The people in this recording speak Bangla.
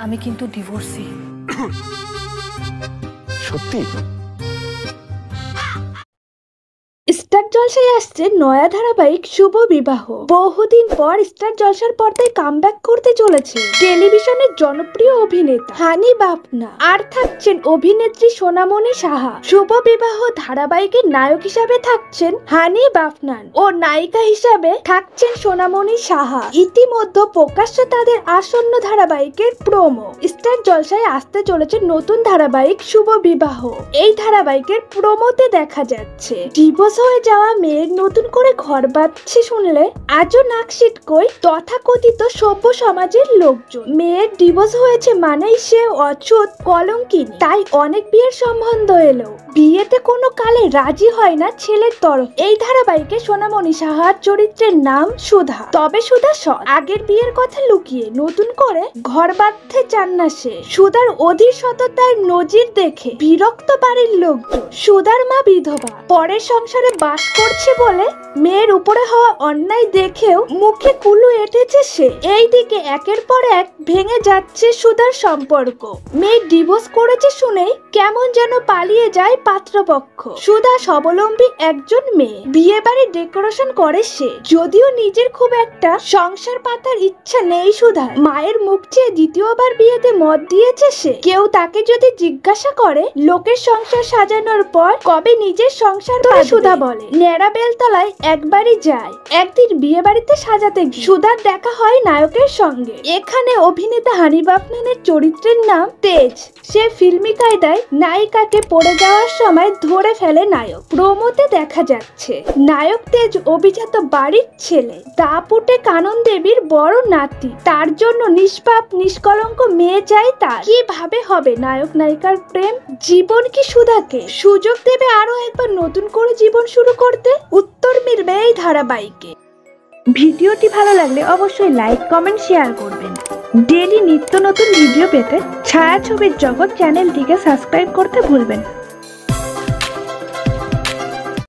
আমি কিন্তু ডিভোর্সি। সত্যি? স্টার জলসায় আসছে নয়া ধারাবাহিক শুভ বিবাহ। বহুদিন পর স্টার জলসার পর্দায় কামব্যাক করতে চলেছে টেলিভিশনের জনপ্রিয় অভিনেতা হানি বাফনা, আর থাকছেন অভিনেত্রী সোনামণি সাহা। শুভ বিবাহ ধারাবাহিকের নায়ক হিসাবে থাকছেন হানি বাফনান ও নায়িকা হিসাবে থাকছেন সোনামণি সাহা। ইতিমধ্যে প্রকাশ্য তাদের আসন্ন ধারাবাহিকের প্রোমো। স্টার জলসায় আসতে চলেছে নতুন ধারাবাহিক শুভ বিবাহ। এই ধারাবাহিকের প্রোমোতে দেখা যাচ্ছে ডিভোর্স হয়ে যাওয়া মেয়ের নতুন করে ঘর বাঁধছে শুনলে আজও নাক সিটকোয় তথাকথিত সভ্য সমাজের লোকজন। মেয়ের ডিভোর্স হয়েছে মানেই সে অচ্ছুত কলঙ্কিনী, তাই অনেক বিয়ের সম্বন্ধ এলো, বিয়েতে কোনো কালে রাজি হয় না ছেলের তরফ। এই ধারাবাহিকে সোনামণি সাহার চরিত্রের নাম সুধা। তবে সুধা সৎ, আগের বিয়ের কথা লুকিয়ে নতুন করে ঘর বাঁধতে চান না সে। সুধার অধীর সততার নজির দেখে বিরক্ত বাড়ির লোকজন। সুধার মা বিধবা, পরের সংসারে বাস করছে বলে মেয়ের উপরে হওয়া অন্যায় দেখেও মুখে কুলু এঁটেছে সে। এইদিকে একের পর এক ভেঙে যাচ্ছে সুধার সম্পর্ক। মেয়ে ডিভোর্স করেছে শুনেই কেমন যেন পালিয়ে যায় পাত্রপক্ষ। সুধা স্বাবলম্বী একজন মেয়ে, বিয়ে বাড়ির ডেকোরেশন করে সে। যদিও নিজের খুব একটা সংসার পাতার ইচ্ছা নেই সুধার। মায়ের মুখ চেয়ে দ্বিতীয়বার বিয়েতে মত দিয়েছে সে। কেউ তাকে যদি জিজ্ঞাসা করে লোকের সংসার সাজানোর পর কবে নিজের সংসার, সুধা বলে নেড়া বেলতলায় একবারই যায়। একদিন বিয়ে বাড়িতে সাজাতে গিয়ে সুধার দেখা হয় নায়কের সঙ্গে। এখানে অভিনেতা হানি বাফনানের চরিত্রের নাম তেজ। সে ফিল্মি কায়দায় নায়িকাকে পড়ে যাওয়ার সময় ধরে ফেলে নায়ক। প্রোমোতে দেখা যাচ্ছে নায়ক তেজ অভিজাত বাড়ির ছেলে, দাপুটে কানন দেবীর বড় নাতি। তার জন্য নিষ্পাপ নিষ্কলঙ্ক মেয়ে চাই তার। কিভাবে হবে নায়ক নায়িকার প্রেম? জীবন কি সুধাকে সুযোগ দেবে আরো একবার নতুন করে জীবন শুরু করতে? উত্তর মিলবে এই ধারাবাহিকে। ভিডিওটি ভালো লাগলে অবশ্যই লাইক, কমেন্ট, শেয়ার করবেন। ডেইলি নিত্য নতুন ভিডিও পেতে ছায়াছবির জগৎ চ্যানেলটিকে সাবস্ক্রাইব করতে ভুলবেন।